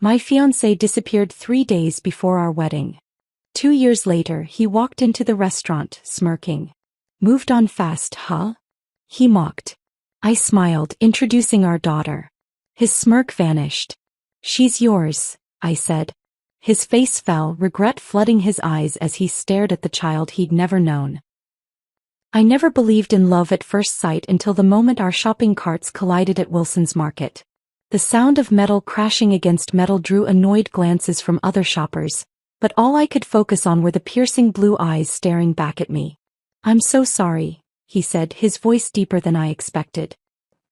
My fiancé disappeared 3 days before our wedding. 2 years later, he walked into the restaurant, smirking. Moved on fast, huh? He mocked. I smiled, introducing our daughter. His smirk vanished. She's yours, I said. His face fell, regret flooding his eyes as he stared at the child he'd never known. I never believed in love at first sight until the moment our shopping carts collided at Wilson's Market. The sound of metal crashing against metal drew annoyed glances from other shoppers, but all I could focus on were the piercing blue eyes staring back at me. "I'm so sorry," he said, his voice deeper than I expected.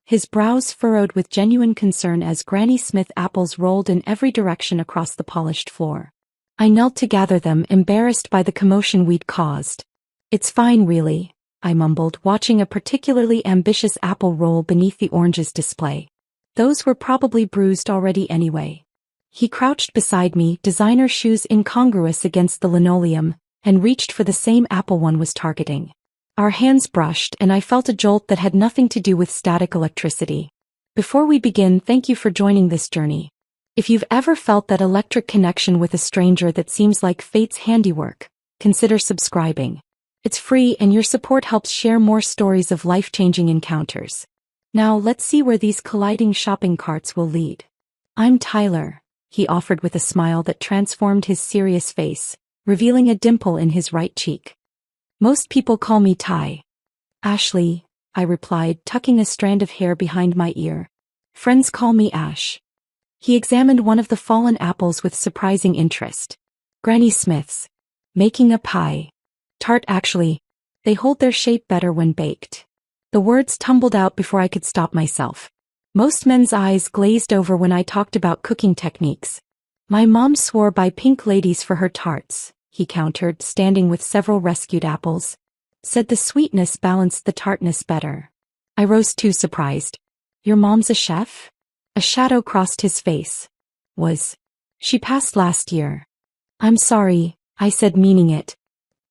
His brows furrowed with genuine concern as Granny Smith apples rolled in every direction across the polished floor. I knelt to gather them, embarrassed by the commotion we'd caused. "It's fine, really," I mumbled, watching a particularly ambitious apple roll beneath the oranges display. Those were probably bruised already anyway. He crouched beside me, designer shoes incongruous against the linoleum, and reached for the same apple one was targeting. Our hands brushed, and I felt a jolt that had nothing to do with static electricity. "Before we begin, thank you for joining this journey. If you've ever felt that electric connection with a stranger that seems like fate's handiwork, consider subscribing. It's free and your support helps share more stories of life-changing encounters. Now let's see where these colliding shopping carts will lead." "I'm Tyler," he offered with a smile that transformed his serious face, revealing a dimple in his right cheek. "Most people call me Ty." "Ashley," I replied, tucking a strand of hair behind my ear. "Friends call me Ash." He examined one of the fallen apples with surprising interest. "Granny Smith's. Making a pie. Tart actually. They hold their shape better when baked." The words tumbled out before I could stop myself. Most men's eyes glazed over when I talked about cooking techniques. "My mom swore by pink ladies for her tarts," he countered, standing with several rescued apples. "Said the sweetness balanced the tartness better." I rose too surprised. "Your mom's a chef?" A shadow crossed his face. She passed last year." "I'm sorry," I said, meaning it.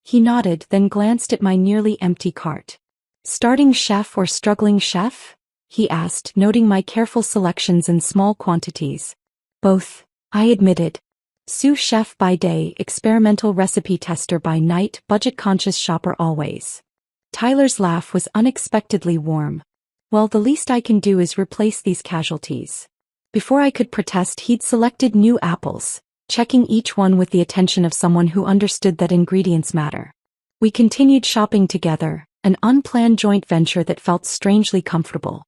He nodded, then glanced at my nearly empty cart. "Starting chef or struggling chef?" he asked, noting my careful selections in small quantities. "Both," I admitted. Sous chef by day, experimental recipe tester by night, budget-conscious shopper always. Tyler's laugh was unexpectedly warm. "Well, the least I can do is replace these casualties." Before I could protest, he'd selected new apples, checking each one with the attention of someone who understood that ingredients matter. We continued shopping together, an unplanned joint venture that felt strangely comfortable.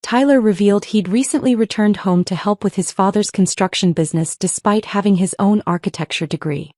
Tyler revealed he'd recently returned home to help with his father's construction business despite having his own architecture degree.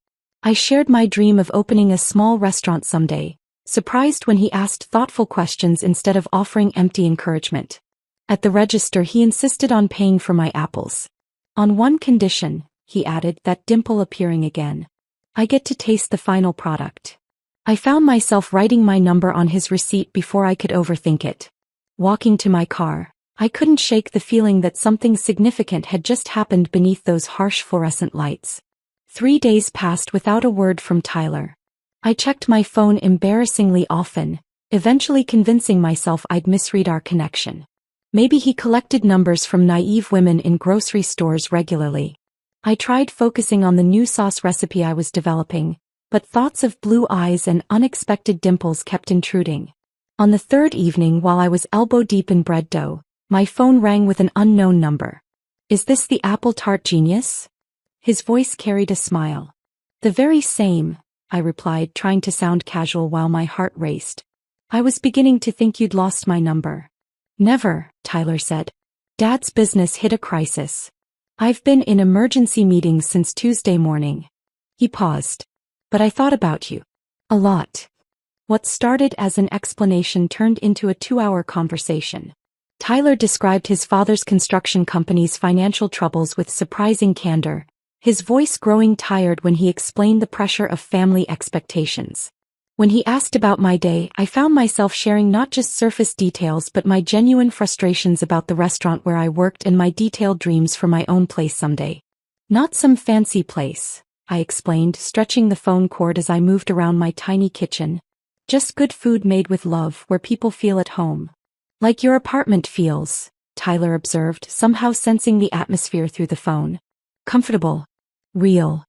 I shared my dream of opening a small restaurant someday, surprised when he asked thoughtful questions instead of offering empty encouragement. At the register, he insisted on paying for my apples. "On one condition," he added, that dimple appearing again. "I get to taste the final product." I found myself writing my number on his receipt before I could overthink it. Walking to my car, I couldn't shake the feeling that something significant had just happened beneath those harsh fluorescent lights. 3 days passed without a word from Tyler. I checked my phone embarrassingly often, eventually convincing myself I'd misread our connection. Maybe he collected numbers from naive women in grocery stores regularly. I tried focusing on the new sauce recipe I was developing, but thoughts of blue eyes and unexpected dimples kept intruding. On the third evening, while I was elbow-deep in bread dough, my phone rang with an unknown number. "Is this the apple tart genius?" His voice carried a smile. "The very same," I replied, trying to sound casual while my heart raced. "I was beginning to think you'd lost my number." "Never," Tyler said. "Dad's business hit a crisis. I've been in emergency meetings since Tuesday morning." He paused. "But I thought about you. A lot." What started as an explanation turned into a 2-hour conversation. Tyler described his father's construction company's financial troubles with surprising candor, his voice growing tired when he explained the pressure of family expectations. When he asked about my day, I found myself sharing not just surface details but my genuine frustrations about the restaurant where I worked and my detailed dreams for my own place someday. "Not some fancy place," I explained, stretching the phone cord as I moved around my tiny kitchen. "Just good food made with love where people feel at home." "Like your apartment feels," Tyler observed, somehow sensing the atmosphere through the phone. Comfortable. Real.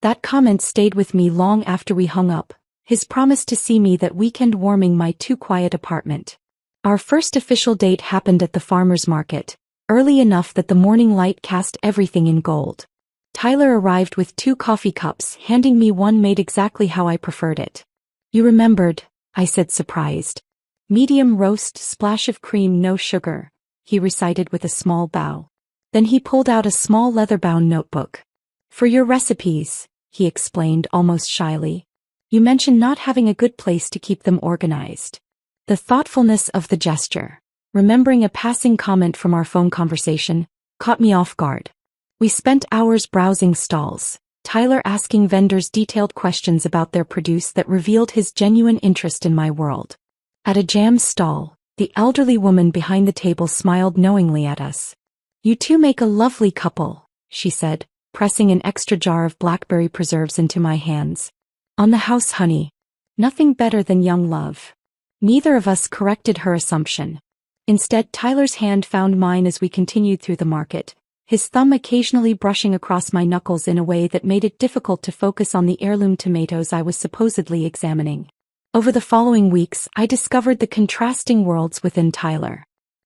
That comment stayed with me long after we hung up, his promise to see me that weekend warming my too-quiet apartment. Our first official date happened at the farmer's market, early enough that the morning light cast everything in gold. Tyler arrived with 2 coffee cups, handing me one made exactly how I preferred it. You remembered, I said surprised. Medium roast, splash of cream, no sugar, he recited with a small bow. Then he pulled out a small leather-bound notebook. For your recipes, he explained almost shyly. You mentioned not having a good place to keep them organized. The thoughtfulness of the gesture, remembering a passing comment from our phone conversation, caught me off guard. We spent hours browsing stalls, Tyler asking vendors detailed questions about their produce that revealed his genuine interest in my world. At a jam stall, the elderly woman behind the table smiled knowingly at us. You two make a lovely couple, she said, pressing an extra jar of blackberry preserves into my hands. On the house, honey. Nothing better than young love. Neither of us corrected her assumption. Instead, Tyler's hand found mine as we continued through the market, his thumb occasionally brushing across my knuckles in a way that made it difficult to focus on the heirloom tomatoes I was supposedly examining. Over the following weeks, I discovered the contrasting worlds within Tyler.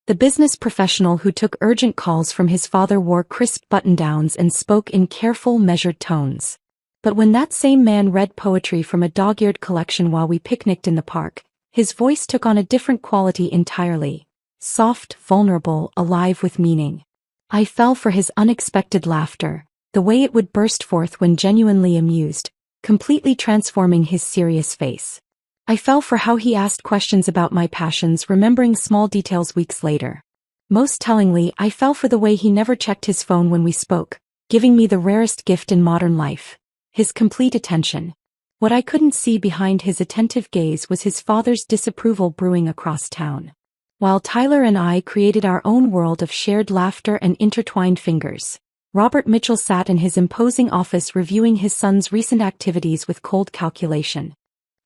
The business professional who took urgent calls from his father wore crisp button-downs and spoke in careful, measured tones. But when that same man read poetry from a dog-eared collection while we picnicked in the park, his voice took on a different quality entirely. Soft, vulnerable, alive with meaning. I fell for his unexpected laughter, the way it would burst forth when genuinely amused, completely transforming his serious face. I fell for how he asked questions about my passions, remembering small details weeks later. Most tellingly, I fell for the way he never checked his phone when we spoke, giving me the rarest gift in modern life, his complete attention. What I couldn't see behind his attentive gaze was his father's disapproval brewing across town. While Tyler and I created our own world of shared laughter and intertwined fingers, Robert Mitchell sat in his imposing office reviewing his son's recent activities with cold calculation.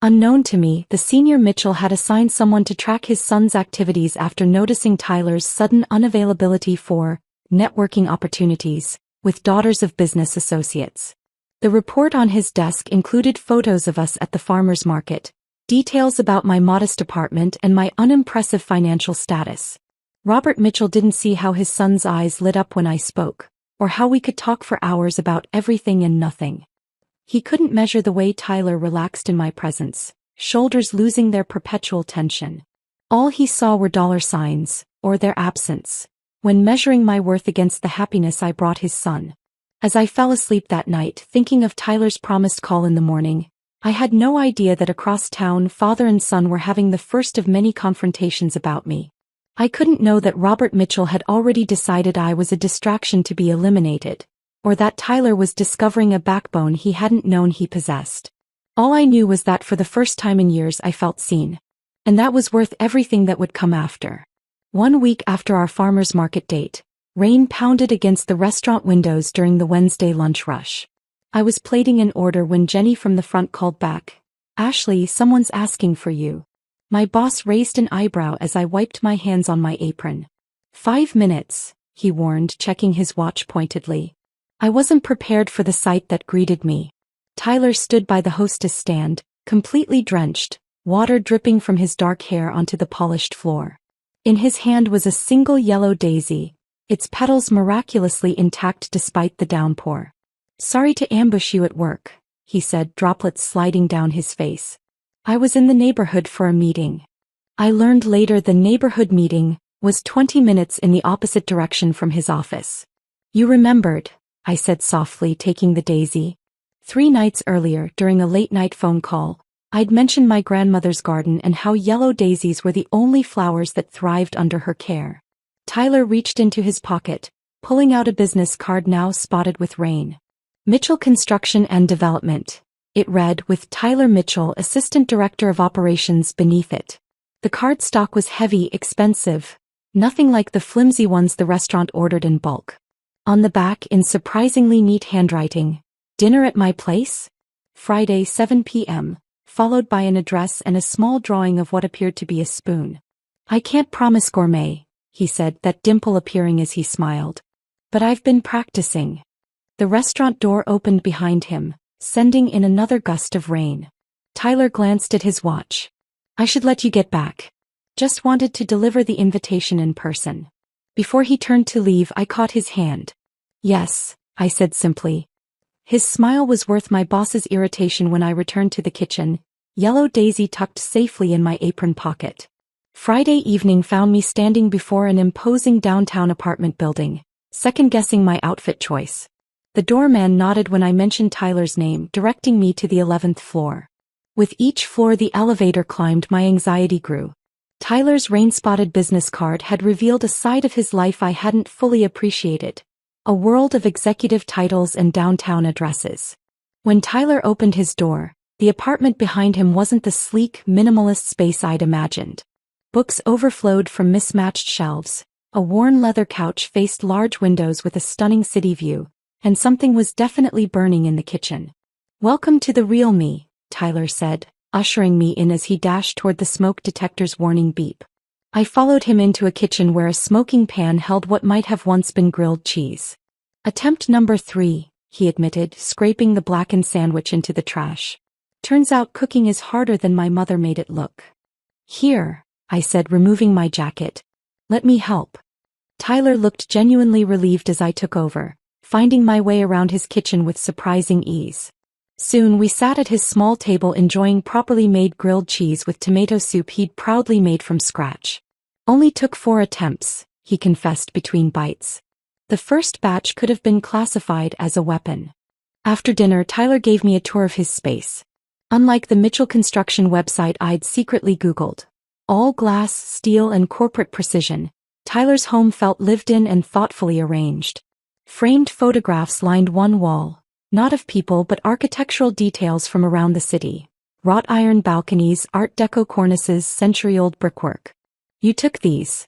Unknown to me, the senior Mitchell had assigned someone to track his son's activities after noticing Tyler's sudden unavailability for networking opportunities with daughters of business associates. The report on his desk included photos of us at the farmer's market, details about my modest apartment and my unimpressive financial status. Robert Mitchell didn't see how his son's eyes lit up when I spoke, or how we could talk for hours about everything and nothing. He couldn't measure the way Tyler relaxed in my presence, shoulders losing their perpetual tension. All he saw were dollar signs, or their absence, when measuring my worth against the happiness I brought his son. As I fell asleep that night thinking of Tyler's promised call in the morning, I had no idea that across town father and son were having the first of many confrontations about me. I couldn't know that Robert Mitchell had already decided I was a distraction to be eliminated, or that Tyler was discovering a backbone he hadn't known he possessed. All I knew was that for the first time in years I felt seen. And that was worth everything that would come after. 1 week after our farmer's market date, rain pounded against the restaurant windows during the Wednesday lunch rush. I was plating an order when Jenny from the front called back. Ashley, someone's asking for you. My boss raised an eyebrow as I wiped my hands on my apron. 5 minutes, he warned, checking his watch pointedly. I wasn't prepared for the sight that greeted me. Tyler stood by the hostess stand, completely drenched, water dripping from his dark hair onto the polished floor. In his hand was a single yellow daisy, its petals miraculously intact despite the downpour. Sorry to ambush you at work, he said, droplets sliding down his face. I was in the neighborhood for a meeting. I learned later the neighborhood meeting was 20 minutes in the opposite direction from his office. You remembered, I said softly, taking the daisy. 3 nights earlier, during a late-night phone call, I'd mentioned my grandmother's garden and how yellow daisies were the only flowers that thrived under her care. Tyler reached into his pocket, pulling out a business card now spotted with rain. Mitchell Construction and Development. It read, with Tyler Mitchell, Assistant Director of Operations, beneath it. The cardstock was heavy, expensive, nothing like the flimsy ones the restaurant ordered in bulk. On the back, in surprisingly neat handwriting, dinner at my place? Friday 7 p.m., followed by an address and a small drawing of what appeared to be a spoon. I can't promise gourmet, he said, that dimple appearing as he smiled. But I've been practicing. The restaurant door opened behind him, sending in another gust of rain. Tyler glanced at his watch. I should let you get back. Just wanted to deliver the invitation in person. Before he turned to leave, I caught his hand. Yes, I said simply. His smile was worth my boss's irritation when I returned to the kitchen, yellow daisy tucked safely in my apron pocket. Friday evening found me standing before an imposing downtown apartment building, second-guessing my outfit choice. The doorman nodded when I mentioned Tyler's name, directing me to the 11th floor. With each floor the elevator climbed, my anxiety grew. Tyler's rain-spotted business card had revealed a side of his life I hadn't fully appreciated. A world of executive titles and downtown addresses. When Tyler opened his door, the apartment behind him wasn't the sleek, minimalist space I'd imagined. Books overflowed from mismatched shelves, a worn leather couch faced large windows with a stunning city view, and something was definitely burning in the kitchen. Welcome to the real me, Tyler said, ushering me in as he dashed toward the smoke detector's warning beep. I followed him into a kitchen where a smoking pan held what might have once been grilled cheese. Attempt number 3, he admitted, scraping the blackened sandwich into the trash. Turns out cooking is harder than my mother made it look. Here, I said, removing my jacket. Let me help. Tyler looked genuinely relieved as I took over, finding my way around his kitchen with surprising ease. Soon we sat at his small table enjoying properly made grilled cheese with tomato soup he'd proudly made from scratch. Only took 4 attempts, he confessed between bites. The first batch could have been classified as a weapon. After dinner, Tyler gave me a tour of his space. Unlike the Mitchell construction website I'd secretly Googled, all glass, steel, and corporate precision, Tyler's home felt lived in and thoughtfully arranged. Framed photographs lined one wall, not of people but architectural details from around the city. Wrought iron balconies, Art Deco cornices, century-old brickwork. You took these?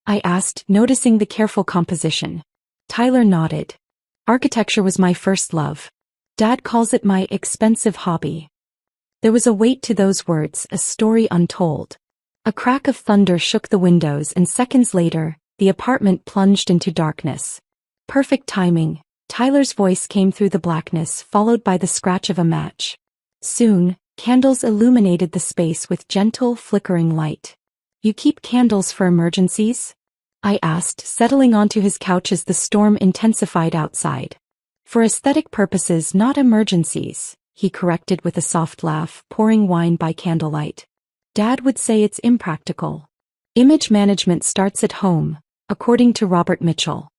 I asked, noticing the careful composition. Tyler nodded. Architecture was my first love. Dad calls it my expensive hobby. There was a weight to those words, a story untold. A crack of thunder shook the windows, and seconds later, the apartment plunged into darkness. Perfect timing. Tyler's voice came through the blackness, followed by the scratch of a match. Soon, candles illuminated the space with gentle, flickering light. You keep candles for emergencies? I asked, settling onto his couch as the storm intensified outside. For aesthetic purposes, not emergencies, he corrected with a soft laugh, pouring wine by candlelight. Dad would say it's impractical. Image management starts at home, according to Robert Mitchell.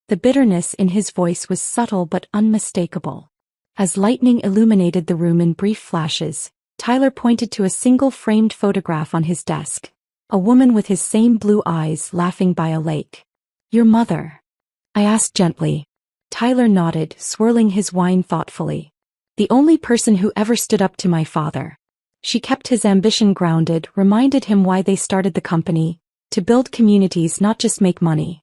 The bitterness in his voice was subtle but unmistakable. As lightning illuminated the room in brief flashes, Tyler pointed to a single framed photograph on his desk. A woman with his same blue eyes laughing by a lake. Your mother? I asked gently. Tyler nodded, swirling his wine thoughtfully. The only person who ever stood up to my father. She kept his ambition grounded, reminded him why they started the company, to build communities, not just make money.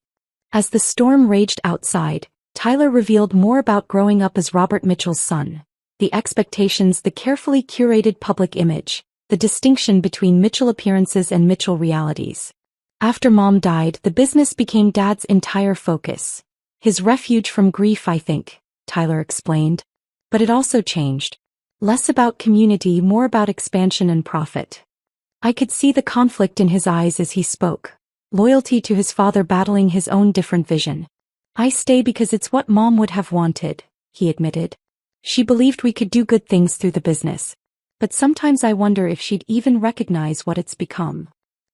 As the storm raged outside, Tyler revealed more about growing up as Robert Mitchell's son. The expectations, the carefully curated public image, the distinction between Mitchell appearances and Mitchell realities. After Mom died, the business became Dad's entire focus. His refuge from grief, I think, Tyler explained. But it also changed. Less about community, more about expansion and profit. I could see the conflict in his eyes as he spoke. Loyalty to his father battling his own different vision. I stay because it's what Mom would have wanted, he admitted. She believed we could do good things through the business. But sometimes I wonder if she'd even recognize what it's become.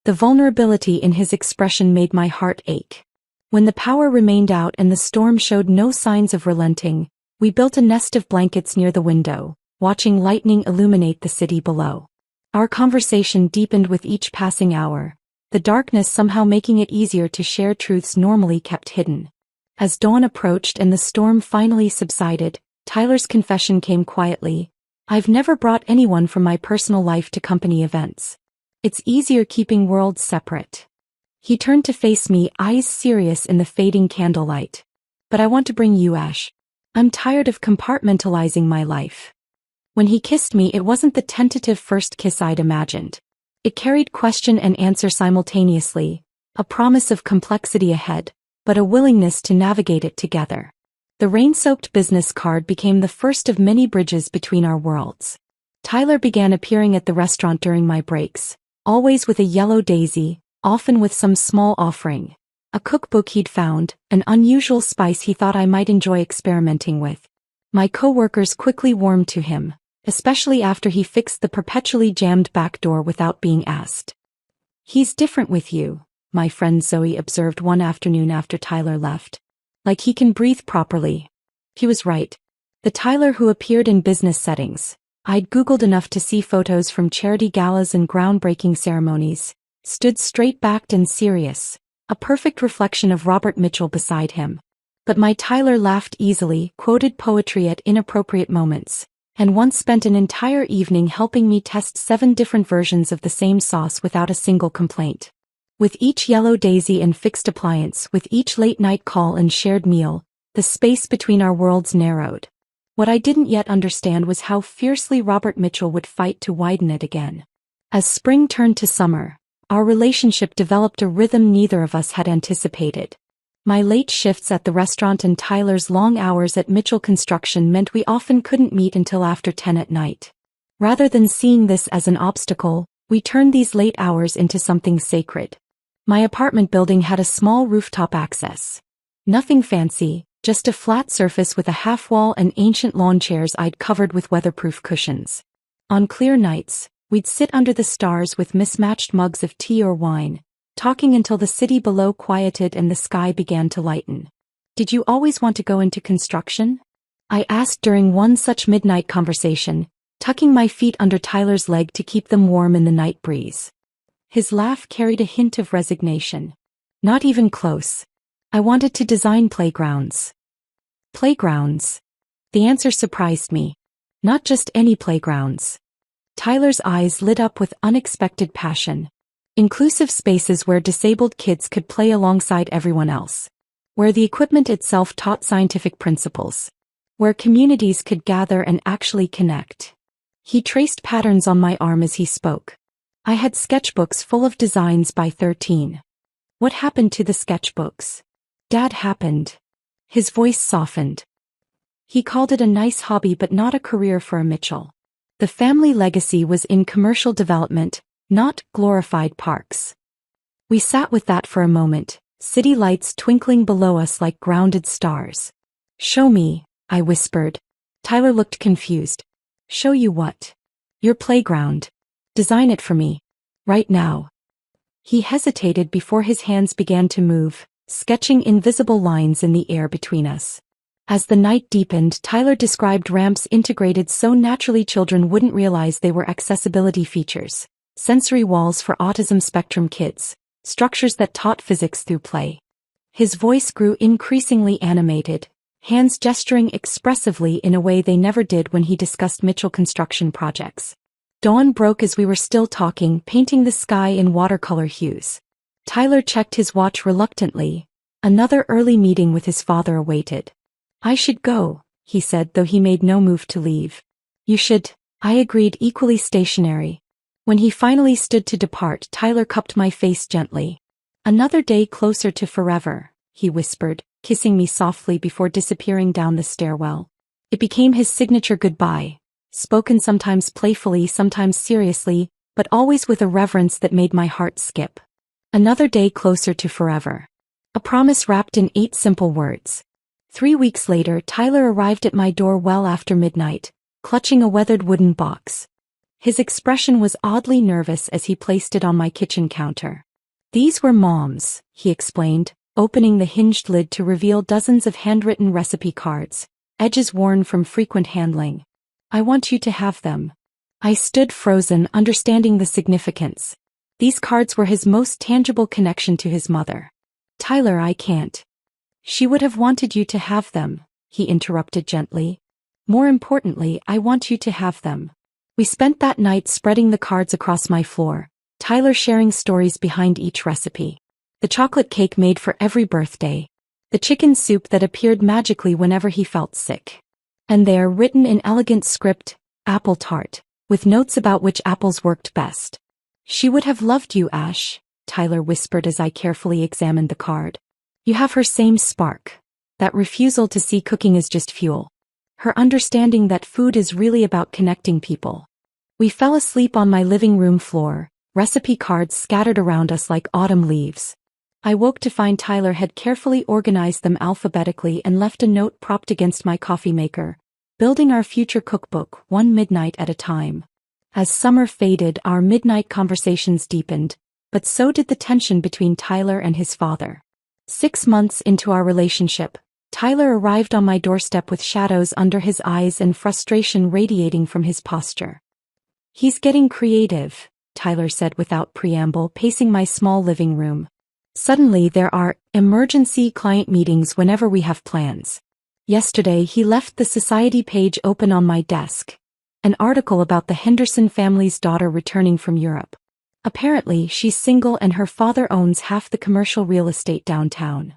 The vulnerability in his expression made my heart ache. When the power remained out and the storm showed no signs of relenting, we built a nest of blankets near the window, watching lightning illuminate the city below. Our conversation deepened with each passing hour, the darkness somehow making it easier to share truths normally kept hidden. As dawn approached and the storm finally subsided, Tyler's confession came quietly. I've never brought anyone from my personal life to company events. It's easier keeping worlds separate. He turned to face me, eyes serious in the fading candlelight. But I want to bring you, Ash. I'm tired of compartmentalizing my life. When he kissed me, it wasn't the tentative first kiss I'd imagined. It carried question and answer simultaneously, a promise of complexity ahead, but a willingness to navigate it together. The rain-soaked business card became the first of many bridges between our worlds. Tyler began appearing at the restaurant during my breaks, always with a yellow daisy, often with some small offering. A cookbook he'd found, an unusual spice he thought I might enjoy experimenting with. My coworkers quickly warmed to him, especially after he fixed the perpetually jammed back door without being asked. "He's different with you," my friend Zoe observed one afternoon after Tyler left. "Like he can breathe properly." He was right. The Tyler who appeared in business settings, I'd Googled enough to see photos from charity galas and groundbreaking ceremonies, stood straight-backed and serious, a perfect reflection of Robert Mitchell beside him. But my Tyler laughed easily, quoted poetry at inappropriate moments, and once spent an entire evening helping me test 7 different versions of the same sauce without a single complaint. With each yellow daisy and fixed appliance, with each late-night call and shared meal, the space between our worlds narrowed. What I didn't yet understand was how fiercely Robert Mitchell would fight to widen it again. As spring turned to summer, our relationship developed a rhythm neither of us had anticipated. My late shifts at the restaurant and Tyler's long hours at Mitchell Construction meant we often couldn't meet until after 10 at night. Rather than seeing this as an obstacle, we turned these late hours into something sacred. My apartment building had a small rooftop access. Nothing fancy, just a flat surface with a half-wall and ancient lawn chairs I'd covered with weatherproof cushions. On clear nights, we'd sit under the stars with mismatched mugs of tea or wine, talking until the city below quieted and the sky began to lighten. "Did you always want to go into construction?" I asked during one such midnight conversation, tucking my feet under Tyler's leg to keep them warm in the night breeze. His laugh carried a hint of resignation. "Not even close. I wanted to design playgrounds." "Playgrounds?" The answer surprised me. "Not just any playgrounds." Tyler's eyes lit up with unexpected passion. "Inclusive spaces where disabled kids could play alongside everyone else. Where the equipment itself taught scientific principles. Where communities could gather and actually connect." He traced patterns on my arm as he spoke. I had sketchbooks full of designs by 13. "What happened to the sketchbooks?" "Dad happened." His voice softened. He called it a nice hobby but not a career for a Mitchell. The family legacy was in commercial development, not glorified parks. We sat with that for a moment, city lights twinkling below us like grounded stars. "Show me," I whispered. Tyler looked confused. "Show you what?" "Your playground. Design it for me. Right now." He hesitated before his hands began to move, sketching invisible lines in the air between us. As the night deepened, Tyler described ramps integrated so naturally children wouldn't realize they were accessibility features, sensory walls for autism spectrum kids, structures that taught physics through play. His voice grew increasingly animated, hands gesturing expressively in a way they never did when he discussed Mitchell construction projects. Dawn broke as we were still talking, painting the sky in watercolor hues. Tyler checked his watch reluctantly. Another early meeting with his father awaited. "I should go," he said, though he made no move to leave. "You should," I agreed, equally stationary. When he finally stood to depart, Tyler cupped my face gently. "Another day closer to forever," he whispered, kissing me softly before disappearing down the stairwell. It became his signature goodbye, spoken sometimes playfully, sometimes seriously, but always with a reverence that made my heart skip. Another day closer to forever. A promise wrapped in 8 simple words. 3 weeks later, Tyler arrived at my door well after midnight, clutching a weathered wooden box. His expression was oddly nervous as he placed it on my kitchen counter. "These were Mom's," he explained, opening the hinged lid to reveal dozens of handwritten recipe cards, edges worn from frequent handling. "I want you to have them." I stood frozen, understanding the significance. These cards were his most tangible connection to his mother. "Tyler, I can't." "She would have wanted you to have them," he interrupted gently. "More importantly, I want you to have them." We spent that night spreading the cards across my floor, Tyler sharing stories behind each recipe. The chocolate cake made for every birthday. The chicken soup that appeared magically whenever he felt sick. And there, written in elegant script, "Apple tart," with notes about which apples worked best. "She would have loved you, Ash," Tyler whispered as I carefully examined the card. "You have her same spark." that refusal to see cooking as just fuel. Her understanding that food is really about connecting people. We fell asleep on my living room floor, recipe cards scattered around us like autumn leaves. I woke to find Tyler had carefully organized them alphabetically and left a note propped against my coffee maker, building our future cookbook one midnight at a time. As summer faded, our midnight conversations deepened, but so did the tension between Tyler and his father. 6 months into our relationship, Tyler arrived on my doorstep with shadows under his eyes and frustration radiating from his posture. "He's getting creative," Tyler said without preamble, pacing my small living room. "Suddenly there are emergency client meetings whenever we have plans. Yesterday he left the society page open on my desk. An article about the Henderson family's daughter returning from Europe. Apparently she's single and her father owns half the commercial real estate downtown."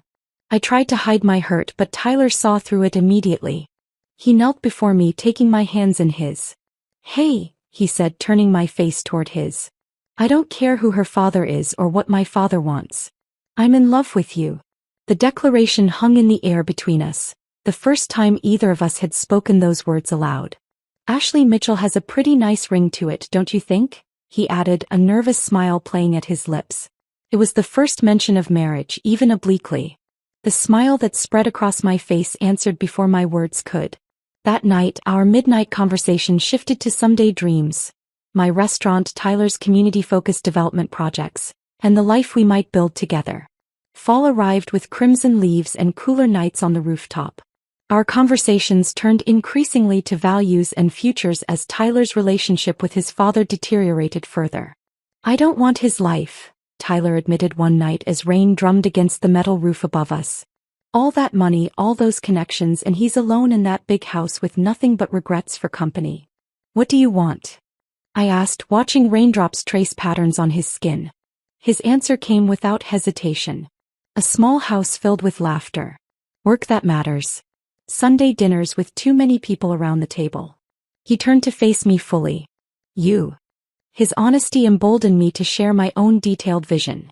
I tried to hide my hurt, but Tyler saw through it immediately. He knelt before me, taking my hands in his. "Hey," he said, turning my face toward his. "I don't care who her father is or what my father wants. I'm in love with you." The declaration hung in the air between us, the first time either of us had spoken those words aloud. "Ashley Mitchell has a pretty nice ring to it, don't you think?" he added, a nervous smile playing at his lips. It was the first mention of marriage, even obliquely. The smile that spread across my face answered before my words could. That night, our midnight conversation shifted to someday dreams. My restaurant, Tyler's community-focused development projects, and the life we might build together. Fall arrived with crimson leaves and cooler nights on the rooftop. Our conversations turned increasingly to values and futures as Tyler's relationship with his father deteriorated further. "I don't want his life," Tyler admitted one night as rain drummed against the metal roof above us. "All that money, all those connections, and he's alone in that big house with nothing but regrets for company." "What do you want?" I asked, watching raindrops trace patterns on his skin. His answer came without hesitation. "A small house filled with laughter. Work that matters. Sunday dinners with too many people around the table." He turned to face me fully. "You." His honesty emboldened me to share my own detailed vision.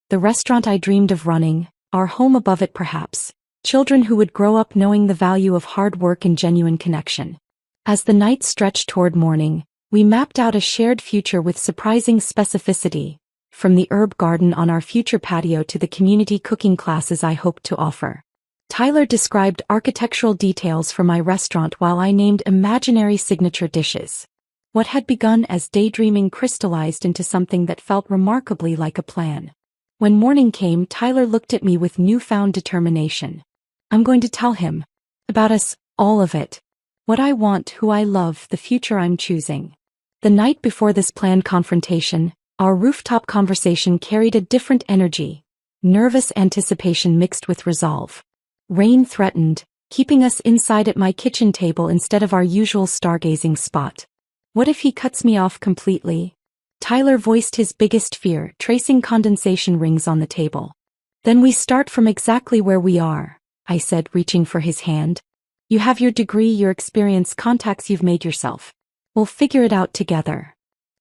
The restaurant I dreamed of running, our home above it perhaps, children who would grow up knowing the value of hard work and genuine connection. As the night stretched toward morning, we mapped out a shared future with surprising specificity, from the herb garden on our future patio to the community cooking classes I hoped to offer. Tyler described architectural details for my restaurant while I named imaginary signature dishes. What had begun as daydreaming crystallized into something that felt remarkably like a plan. When morning came, Tyler looked at me with newfound determination. "I'm going to tell him. About us, all of it. What I want, who I love, the future I'm choosing." The night before this planned confrontation, our rooftop conversation carried a different energy, nervous anticipation mixed with resolve. Rain threatened, keeping us inside at my kitchen table instead of our usual stargazing spot. "What if he cuts me off completely?" Tyler voiced his biggest fear, tracing condensation rings on the table. "Then we start from exactly where we are," I said, reaching for his hand. "You have your degree, your experience, contacts, you've made yourself. We'll figure it out together."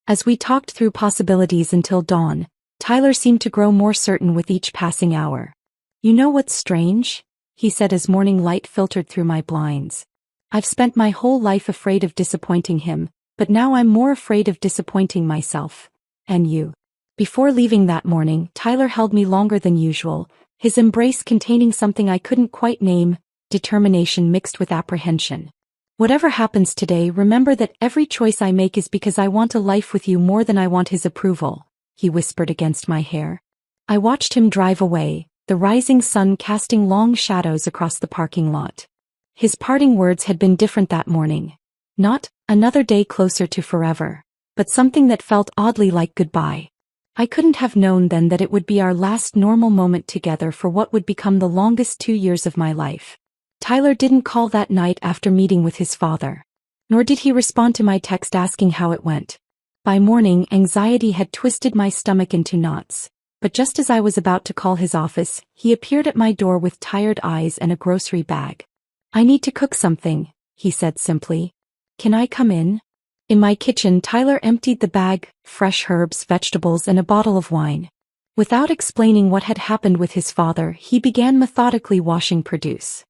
As we talked through possibilities until dawn, Tyler seemed to grow more certain with each passing hour. "You know what's strange?" he said as morning light filtered through my blinds. "I've spent my whole life afraid of disappointing him, but now I'm more afraid of disappointing myself. And you." Before leaving that morning, Tyler held me longer than usual, his embrace containing something I couldn't quite name, determination mixed with apprehension. "Whatever happens today, remember that every choice I make is because I want a life with you more than I want his approval," he whispered against my hair. I watched him drive away, the rising sun casting long shadows across the parking lot. His parting words had been different that morning. Not, "another day closer to forever," but something that felt oddly like goodbye. I couldn't have known then that it would be our last normal moment together for what would become the longest 2 years of my life. Tyler didn't call that night after meeting with his father. Nor did he respond to my text asking how it went. By morning, anxiety had twisted my stomach into knots. But just as I was about to call his office, he appeared at my door with tired eyes and a grocery bag. "I need to cook something," he said simply. "Can I come in?" In my kitchen, Tyler emptied the bag, fresh herbs, vegetables, and a bottle of wine. Without explaining what had happened with his father, he began methodically washing produce.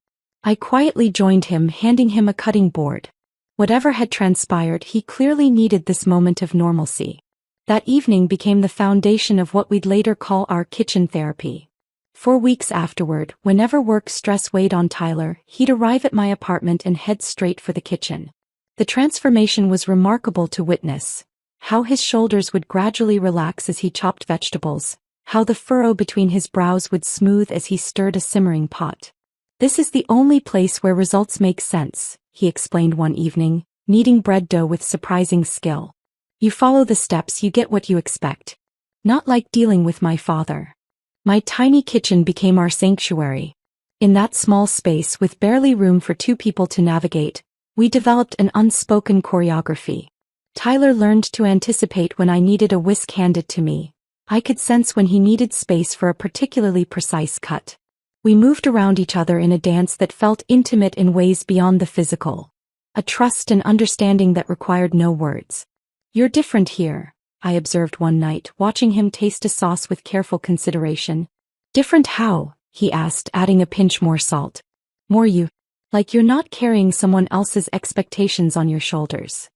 I quietly joined him, handing him a cutting board. Whatever had transpired, he clearly needed this moment of normalcy. That evening became the foundation of what we'd later call our kitchen therapy. 4 weeks afterward, whenever work stress weighed on Tyler, he'd arrive at my apartment and head straight for the kitchen. The transformation was remarkable to witness. How his shoulders would gradually relax as he chopped vegetables, how the furrow between his brows would smooth as he stirred a simmering pot. "This is the only place where results make sense," he explained one evening, kneading bread dough with surprising skill. "You follow the steps, you get what you expect." Not like dealing with my father. My tiny kitchen became our sanctuary. In that small space, with barely room for 2 people to navigate, we developed an unspoken choreography. Tyler learned to anticipate when I needed a whisk handed to me. I could sense when he needed space for a particularly precise cut. We moved around each other in a dance that felt intimate in ways beyond the physical. A trust and understanding that required no words. "You're different here," I observed one night, watching him taste a sauce with careful consideration. "Different how?" he asked, adding a pinch more salt. "More you. Like you're not carrying someone else's expectations on your shoulders."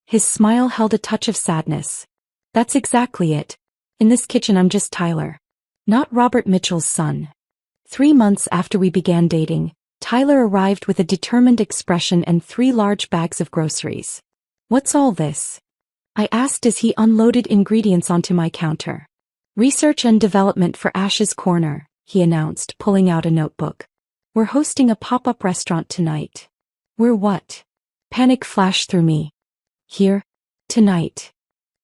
His smile held a touch of sadness. "That's exactly it. In this kitchen I'm just Tyler. Not Robert Mitchell's son." 3 months after we began dating, Tyler arrived with a determined expression and 3 large bags of groceries. "What's all this?" I asked as he unloaded ingredients onto my counter. "Research and development for Ash's Corner," he announced, pulling out a notebook. "We're hosting a pop-up restaurant tonight." "We're what?" Panic flashed through me. "Here. Tonight."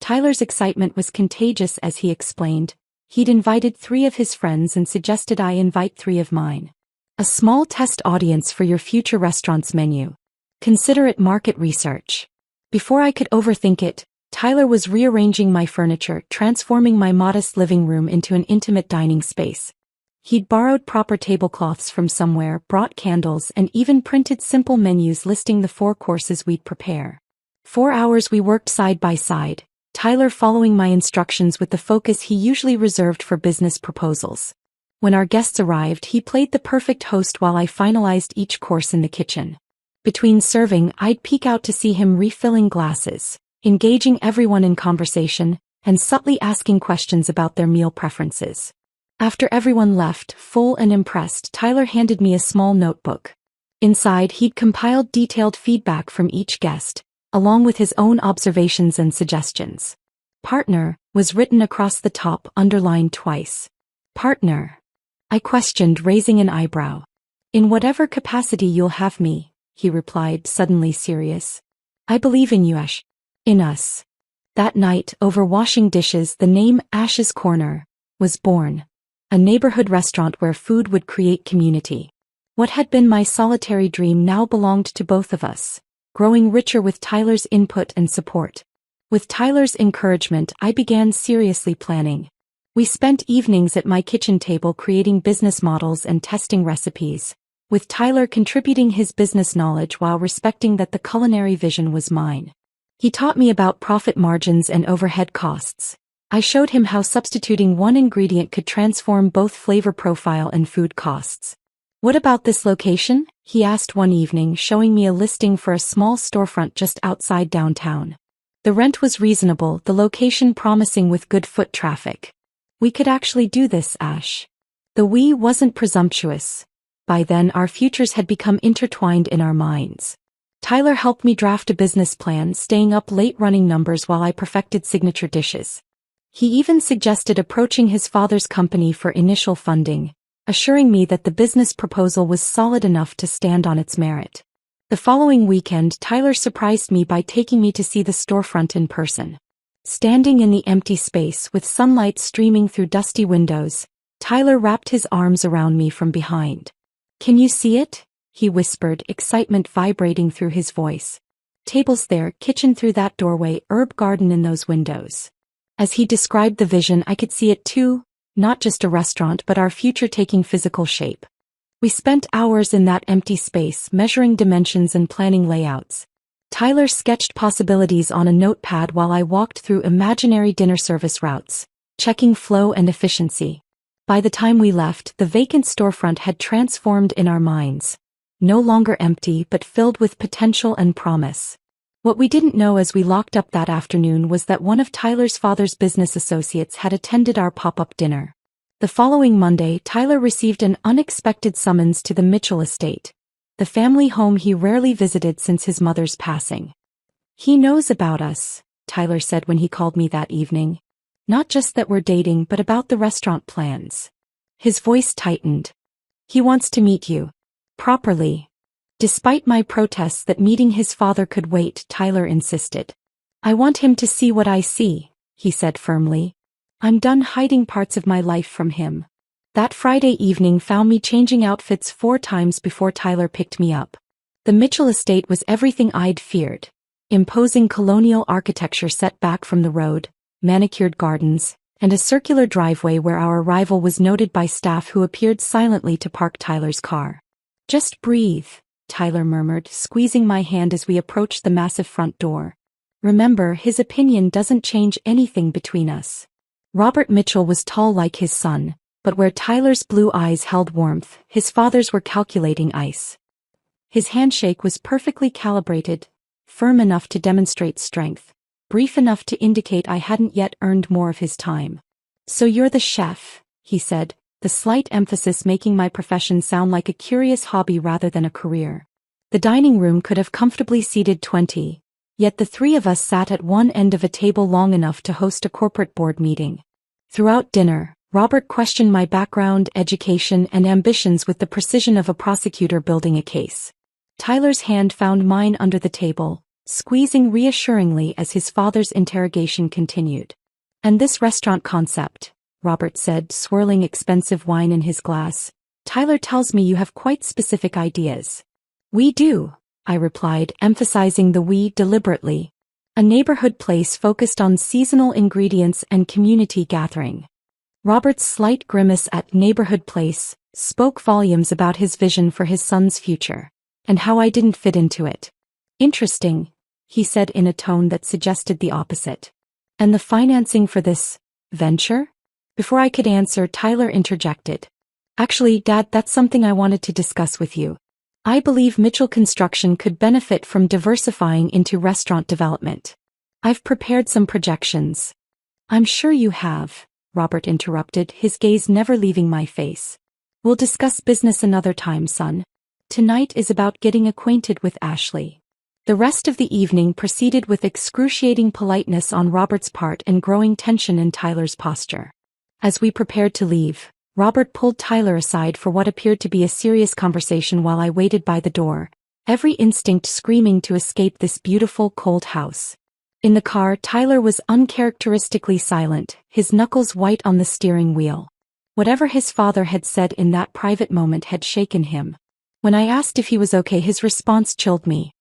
Tyler's excitement was contagious as he explained. He'd invited 3 of his friends and suggested I invite 3 of mine. "A small test audience for your future restaurant's menu. Consider it market research." Before I could overthink it, Tyler was rearranging my furniture, transforming my modest living room into an intimate dining space. He'd borrowed proper tablecloths from somewhere, brought candles, and even printed simple menus listing the 4 courses we'd prepare. 4 hours we worked side by side, Tyler following my instructions with the focus he usually reserved for business proposals. When our guests arrived, he played the perfect host while I finalized each course in the kitchen. Between serving, I'd peek out to see him refilling glasses, engaging everyone in conversation, and subtly asking questions about their meal preferences. After everyone left, full and impressed, Tyler handed me a small notebook. Inside, he'd compiled detailed feedback from each guest, along with his own observations and suggestions. "Partner" was written across the top, underlined twice. "Partner?" I questioned, raising an eyebrow. "In whatever capacity you'll have me," he replied, suddenly serious. "I believe in you, Ash. In us." That night, over washing dishes, the name Ash's Corner was born. A neighborhood restaurant where food would create community. What had been my solitary dream now belonged to both of us, growing richer with Tyler's input and support. With Tyler's encouragement, I began seriously planning. We spent evenings at my kitchen table creating business models and testing recipes, with Tyler contributing his business knowledge while respecting that the culinary vision was mine. He taught me about profit margins and overhead costs. I showed him how substituting one ingredient could transform both flavor profile and food costs. "What about this location?" he asked one evening, showing me a listing for a small storefront just outside downtown. The rent was reasonable, the location promising with good foot traffic. "We could actually do this, Ash." The "we" wasn't presumptuous. By then, our futures had become intertwined in our minds. Tyler helped me draft a business plan, staying up late running numbers while I perfected signature dishes. He even suggested approaching his father's company for initial funding, assuring me that the business proposal was solid enough to stand on its merit. The following weekend, Tyler surprised me by taking me to see the storefront in person. Standing in the empty space with sunlight streaming through dusty windows, Tyler wrapped his arms around me from behind. "Can you see it?" he whispered, excitement vibrating through his voice. "Tables there, kitchen through that doorway, herb garden in those windows." As he described the vision, I could see it too, not just a restaurant but our future taking physical shape. We spent hours in that empty space, measuring dimensions and planning layouts. Tyler sketched possibilities on a notepad while I walked through imaginary dinner service routes, checking flow and efficiency. By the time we left, the vacant storefront had transformed in our minds. no longer empty but filled with potential and promise. What we didn't know as we locked up that afternoon was that one of Tyler's father's business associates had attended our pop-up dinner. The following Monday, Tyler received an unexpected summons to the Mitchell estate, the family home he rarely visited since his mother's passing. "He knows about us," Tyler said when he called me that evening. "Not just that we're dating but about the restaurant plans." His voice tightened. "He wants to meet you. Properly." Despite my protests that meeting his father could wait, Tyler insisted. "I want him to see what I see," he said firmly. "I'm done hiding parts of my life from him." That Friday evening found me changing outfits 4 times before Tyler picked me up. The Mitchell estate was everything I'd feared. Imposing colonial architecture set back from the road, manicured gardens, and a circular driveway where our arrival was noted by staff who appeared silently to park Tyler's car. "Just breathe," Tyler murmured, squeezing my hand as we approached the massive front door. "Remember, his opinion doesn't change anything between us." Robert Mitchell was tall like his son, but where Tyler's blue eyes held warmth, his father's were calculating ice. His handshake was perfectly calibrated, firm enough to demonstrate strength, brief enough to indicate I hadn't yet earned more of his time. "So you're the chef," he said, the slight emphasis making my profession sound like a curious hobby rather than a career. The dining room could have comfortably seated 20, yet the 3 of us sat at one end of a table long enough to host a corporate board meeting. Throughout dinner, Robert questioned my background, education, and ambitions with the precision of a prosecutor building a case. Tyler's hand found mine under the table, squeezing reassuringly as his father's interrogation continued. "And this restaurant concept," Robert said, swirling expensive wine in his glass. "Tyler tells me you have quite specific ideas." "We do," I replied, emphasizing the we deliberately. "A neighborhood place focused on seasonal ingredients and community gathering." Robert's slight grimace at neighborhood place spoke volumes about his vision for his son's future, and how I didn't fit into it. "Interesting," he said in a tone that suggested the opposite. "And the financing for this venture?" Before I could answer, Tyler interjected. "Actually, Dad, that's something I wanted to discuss with you. I believe Mitchell Construction could benefit from diversifying into restaurant development. I've prepared some projections." "I'm sure you have," Robert interrupted, his gaze never leaving my face. "We'll discuss business another time, son. Tonight is about getting acquainted with Ashley." The rest of the evening proceeded with excruciating politeness on Robert's part and growing tension in Tyler's posture. As we prepared to leave, Robert pulled Tyler aside for what appeared to be a serious conversation while I waited by the door, every instinct screaming to escape this beautiful, cold house. In the car, Tyler was uncharacteristically silent, his knuckles white on the steering wheel. Whatever his father had said in that private moment had shaken him. When I asked if he was okay, his response chilled me.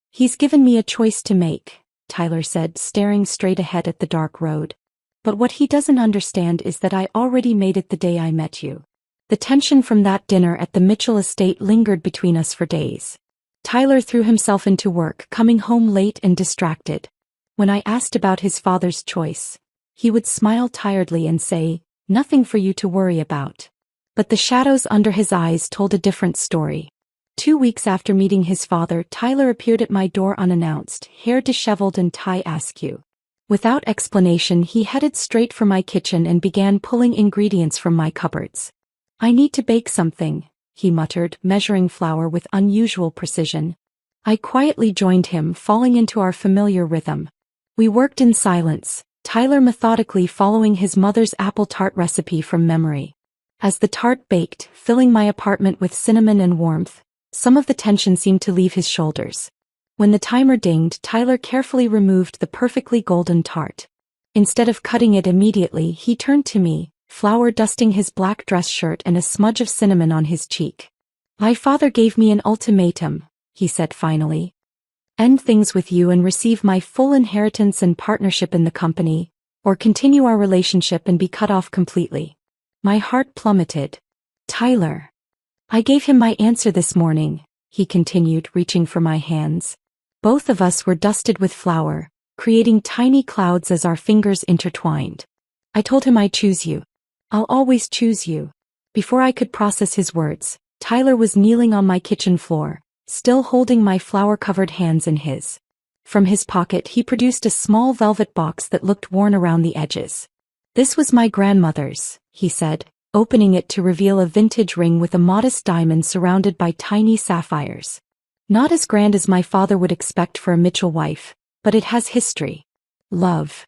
"He's given me a choice to make," Tyler said, staring straight ahead at the dark road. "But what he doesn't understand is that I already made it the day I met you." The tension from that dinner at the Mitchell estate lingered between us for days. Tyler threw himself into work, coming home late and distracted. When I asked about his father's choice, he would smile tiredly and say, "Nothing for you to worry about." But the shadows under his eyes told a different story. 2 weeks after meeting his father, Tyler appeared at my door unannounced, hair disheveled and tie askew. Without explanation, he headed straight for my kitchen and began pulling ingredients from my cupboards. "I need to bake something," he muttered, measuring flour with unusual precision. I quietly joined him, falling into our familiar rhythm. We worked in silence, Tyler methodically following his mother's apple tart recipe from memory. As the tart baked, filling my apartment with cinnamon and warmth, some of the tension seemed to leave his shoulders. When the timer dinged, Tyler carefully removed the perfectly golden tart. Instead of cutting it immediately, he turned to me, flour dusting his black dress shirt and a smudge of cinnamon on his cheek. "My father gave me an ultimatum," he said finally. "End things with you and receive my full inheritance and partnership in the company, or continue our relationship and be cut off completely." My heart plummeted. "Tyler." "I gave him my answer this morning," he continued, reaching for my hands. Both of us were dusted with flour, creating tiny clouds as our fingers intertwined. "I told him I choose you. I'll always choose you." Before I could process his words, Tyler was kneeling on my kitchen floor, still holding my flour-covered hands in his. From his pocket he produced a small velvet box that looked worn around the edges. "This was my grandmother's," he said, opening it to reveal a vintage ring with a modest diamond surrounded by tiny sapphires. "Not as grand as my father would expect for a Mitchell wife, but it has history. Love."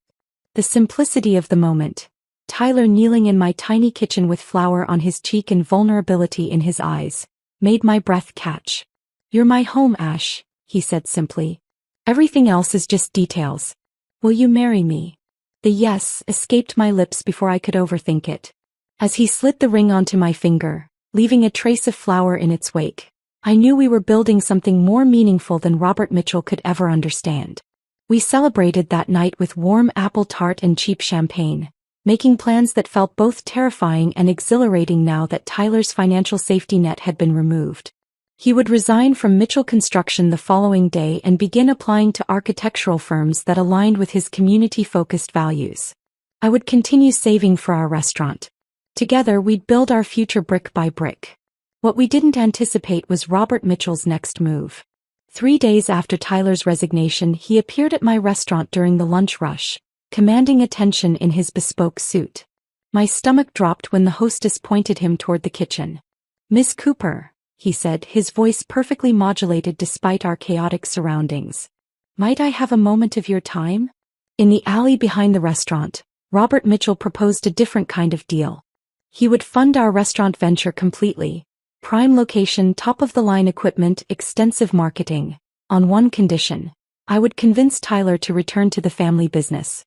The simplicity of the moment. Tyler kneeling in my tiny kitchen with flour on his cheek and vulnerability in his eyes, made my breath catch. "You're my home, Ash," he said simply. "Everything else is just details. Will you marry me?" The yes escaped my lips before I could overthink it. As he slid the ring onto my finger, leaving a trace of flour in its wake, I knew we were building something more meaningful than Robert Mitchell could ever understand. We celebrated that night with warm apple tart and cheap champagne, making plans that felt both terrifying and exhilarating now that Tyler's financial safety net had been removed. He would resign from Mitchell Construction the following day and begin applying to architectural firms that aligned with his community-focused values. I would continue saving for our restaurant. Together we'd build our future brick by brick. What we didn't anticipate was Robert Mitchell's next move. 3 days after Tyler's resignation, he appeared at my restaurant during the lunch rush, commanding attention in his bespoke suit. My stomach dropped when the hostess pointed him toward the kitchen. "Miss Cooper," he said, his voice perfectly modulated despite our chaotic surroundings. "Might I have a moment of your time?" In the alley behind the restaurant, Robert Mitchell proposed a different kind of deal. He would fund our restaurant venture completely. Prime location, top-of-the-line equipment, extensive marketing. On one condition: I would convince Tyler to return to the family business.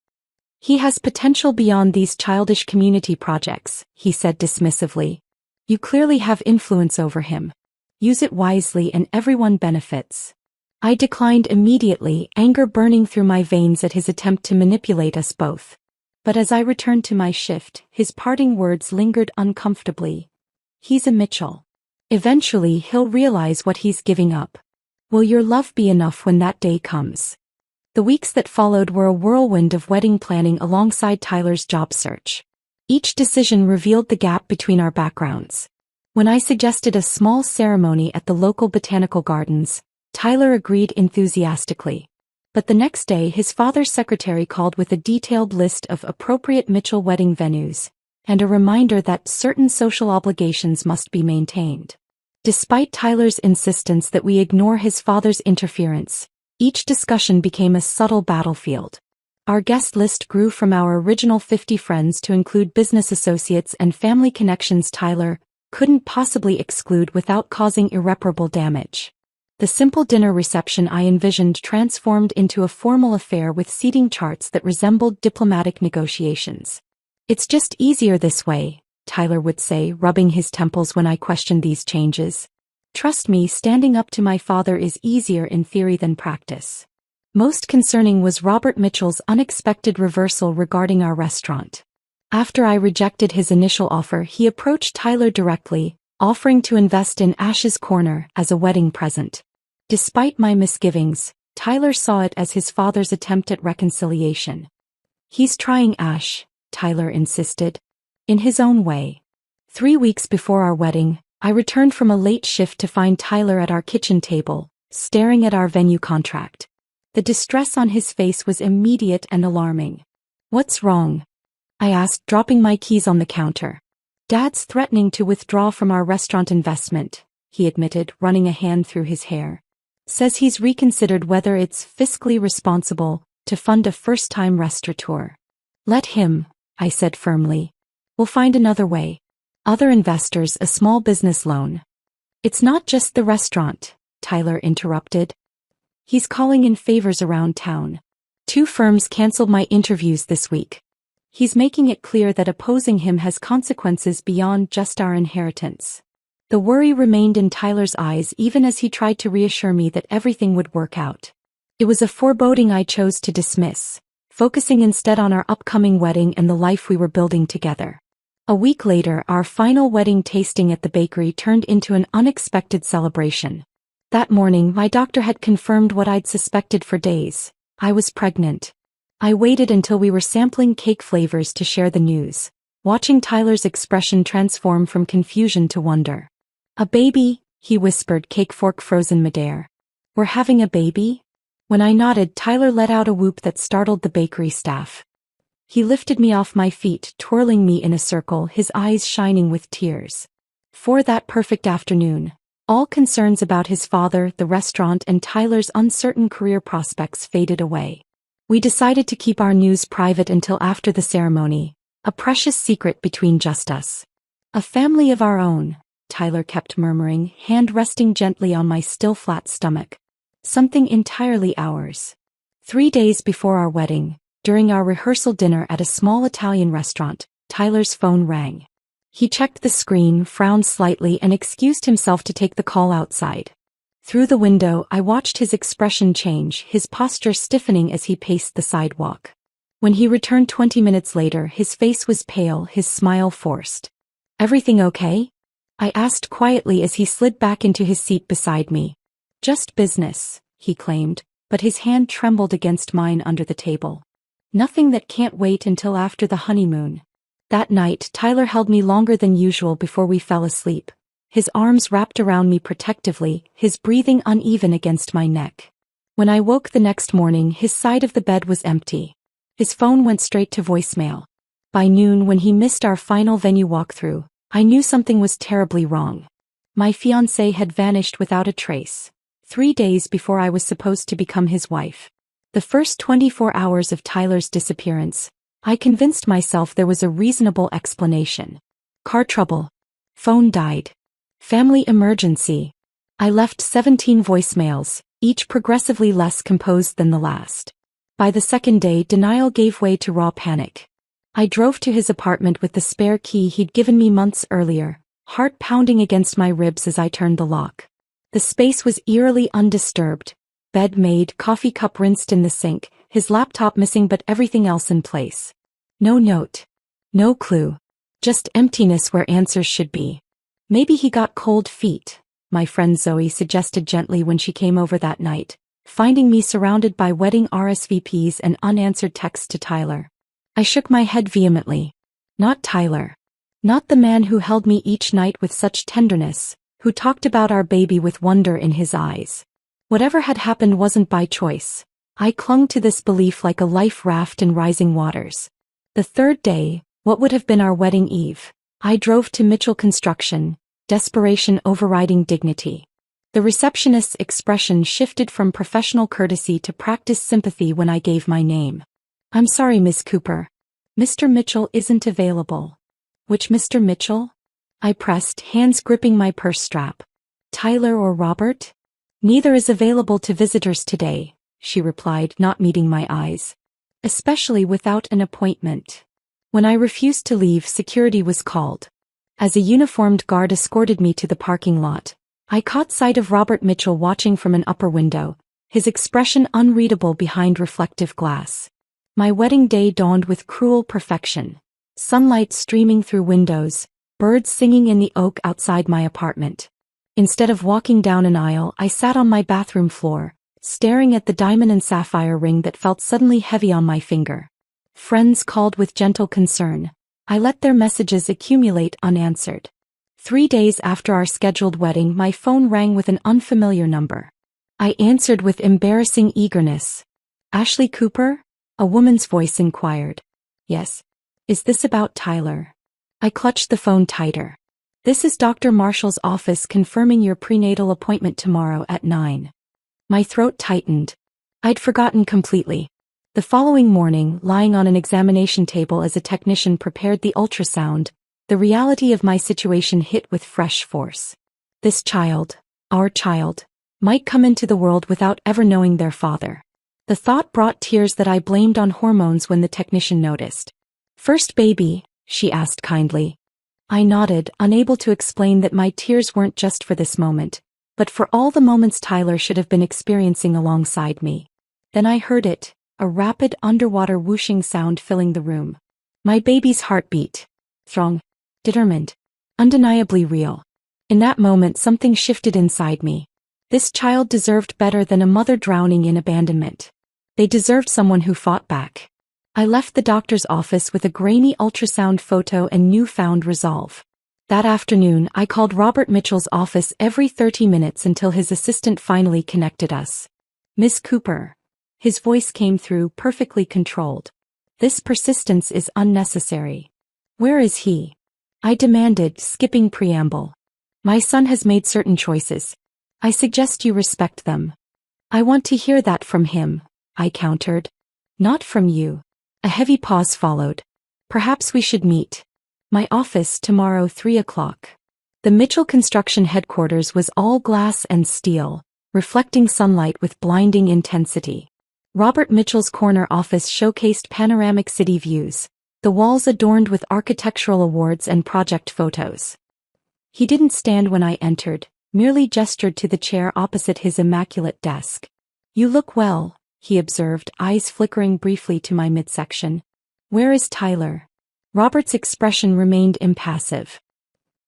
"He has potential beyond these childish community projects," he said dismissively. "You clearly have influence over him. Use it wisely and everyone benefits." I declined immediately, anger burning through my veins at his attempt to manipulate us both. But as I returned to my shift, his parting words lingered uncomfortably. "He's a Mitchell. Eventually he'll realize what he's giving up. Will your love be enough when that day comes?" The weeks that followed were a whirlwind of wedding planning alongside Tyler's job search. Each decision revealed the gap between our backgrounds. When I suggested a small ceremony at the local botanical gardens, Tyler agreed enthusiastically. But the next day his father's secretary called with a detailed list of appropriate Mitchell wedding venues, and a reminder that certain social obligations must be maintained. Despite Tyler's insistence that we ignore his father's interference, each discussion became a subtle battlefield. Our guest list grew from our original 50 friends to include business associates and family connections Tyler couldn't possibly exclude without causing irreparable damage. The simple dinner reception I envisioned transformed into a formal affair with seating charts that resembled diplomatic negotiations. "It's just easier this way," Tyler would say, rubbing his temples when I questioned these changes. "Trust me, standing up to my father is easier in theory than practice." Most concerning was Robert Mitchell's unexpected reversal regarding our restaurant. After I rejected his initial offer, he approached Tyler directly, offering to invest in Ash's Corner as a wedding present. Despite my misgivings, Tyler saw it as his father's attempt at reconciliation. "He's trying, Ash," Tyler insisted. "In his own way." 3 weeks before our wedding, I returned from a late shift to find Tyler at our kitchen table, staring at our venue contract. The distress on his face was immediate and alarming. "What's wrong?" I asked, dropping my keys on the counter. "Dad's threatening to withdraw from our restaurant investment," he admitted, running a hand through his hair. "Says he's reconsidered whether it's fiscally responsible to fund a first-time restaurateur." "Let him," I said firmly. "We'll find another way. Other investors, a small business loan." "It's not just the restaurant," Tyler interrupted. "He's calling in favors around town. 2 firms canceled my interviews this week. He's making it clear that opposing him has consequences beyond just our inheritance." The worry remained in Tyler's eyes even as he tried to reassure me that everything would work out. It was a foreboding I chose to dismiss, focusing instead on our upcoming wedding and the life we were building together. A week later, our final wedding tasting at the bakery turned into an unexpected celebration. That morning, my doctor had confirmed what I'd suspected for days: I was pregnant. I waited until we were sampling cake flavors to share the news, watching Tyler's expression transform from confusion to wonder. A baby, he whispered, cake fork frozen midair. We're having a baby? When I nodded, Tyler let out a whoop that startled the bakery staff. He lifted me off my feet, twirling me in a circle, his eyes shining with tears. For that perfect afternoon, all concerns about his father, the restaurant, and Tyler's uncertain career prospects faded away. We decided to keep our news private until after the ceremony, a precious secret between just us. A family of our own, Tyler kept murmuring, hand resting gently on my still flat stomach. Something entirely ours. 3 days before our wedding, during our rehearsal dinner at a small Italian restaurant, Tyler's phone rang. He checked the screen, frowned slightly, and excused himself to take the call outside. Through the window, I watched his expression change, his posture stiffening as he paced the sidewalk. When he returned 20 minutes later, his face was pale, his smile forced. "Everything okay?" I asked quietly as he slid back into his seat beside me. "Just business," he claimed, but his hand trembled against mine under the table. "Nothing that can't wait until after the honeymoon." That night, Tyler held me longer than usual before we fell asleep. His arms wrapped around me protectively, his breathing uneven against my neck. When I woke the next morning, his side of the bed was empty. His phone went straight to voicemail. By noon, when he missed our final venue walkthrough, I knew something was terribly wrong. My fiancé had vanished without a trace. 3 days before I was supposed to become his wife. The first 24 hours of Tyler's disappearance, I convinced myself there was a reasonable explanation. Car trouble. Phone died. Family emergency. I left 17 voicemails, each progressively less composed than the last. By the second day, denial gave way to raw panic. I drove to his apartment with the spare key he'd given me months earlier, heart pounding against my ribs as I turned the lock. The space was eerily undisturbed. Bed made, coffee cup rinsed in the sink, his laptop missing but everything else in place. No note. No clue. Just emptiness where answers should be. "Maybe he got cold feet," my friend Zoe suggested gently when she came over that night, finding me surrounded by wedding RSVPs and unanswered texts to Tyler. I shook my head vehemently. Not Tyler. Not the man who held me each night with such tenderness, who talked about our baby with wonder in his eyes. Whatever had happened wasn't by choice. I clung to this belief like a life raft in rising waters. The third day, what would have been our wedding eve, I drove to Mitchell Construction, desperation overriding dignity. The receptionist's expression shifted from professional courtesy to practiced sympathy when I gave my name. "I'm sorry, Miss Cooper. Mr. Mitchell isn't available." "Which Mr. Mitchell?" I pressed, hands gripping my purse strap. "Tyler or Robert?" "Neither is available to visitors today," she replied, not meeting my eyes. "Especially without an appointment." When I refused to leave, security was called. As a uniformed guard escorted me to the parking lot, I caught sight of Robert Mitchell watching from an upper window, his expression unreadable behind reflective glass. My wedding day dawned with cruel perfection. Sunlight streaming through windows, birds singing in the oak outside my apartment. Instead of walking down an aisle, I sat on my bathroom floor, staring at the diamond and sapphire ring that felt suddenly heavy on my finger. Friends called with gentle concern. I let their messages accumulate unanswered. 3 days after our scheduled wedding, my phone rang with an unfamiliar number. I answered with embarrassing eagerness. "Ashley Cooper?" a woman's voice inquired. "Yes. Is this about Tyler?" I clutched the phone tighter. "This is Dr. Marshall's office confirming your prenatal appointment tomorrow at 9. My throat tightened. I'd forgotten completely. The following morning, lying on an examination table as a technician prepared the ultrasound, the reality of my situation hit with fresh force. This child, our child, might come into the world without ever knowing their father. The thought brought tears that I blamed on hormones when the technician noticed. "First baby?" she asked kindly. I nodded, unable to explain that my tears weren't just for this moment, but for all the moments Tyler should have been experiencing alongside me. Then I heard it, a rapid underwater whooshing sound filling the room. My baby's heartbeat. Strong, determined, undeniably real. In that moment something shifted inside me. This child deserved better than a mother drowning in abandonment. They deserved someone who fought back. I left the doctor's office with a grainy ultrasound photo and newfound resolve. That afternoon, I called Robert Mitchell's office every 30 minutes until his assistant finally connected us. "Miss Cooper." His voice came through, perfectly controlled. "This persistence is unnecessary." "Where is he?" I demanded, skipping preamble. "My son has made certain choices. I suggest you respect them." "I want to hear that from him," I countered. "Not from you." A heavy pause followed. "Perhaps we should meet. My office tomorrow 3 o'clock. The Mitchell Construction headquarters was all glass and steel, reflecting sunlight with blinding intensity. Robert Mitchell's corner office showcased panoramic city views, the walls adorned with architectural awards and project photos. He didn't stand when I entered, merely gestured to the chair opposite his immaculate desk. "You look well," he observed, eyes flickering briefly to my midsection. "Where is Tyler?" Robert's expression remained impassive.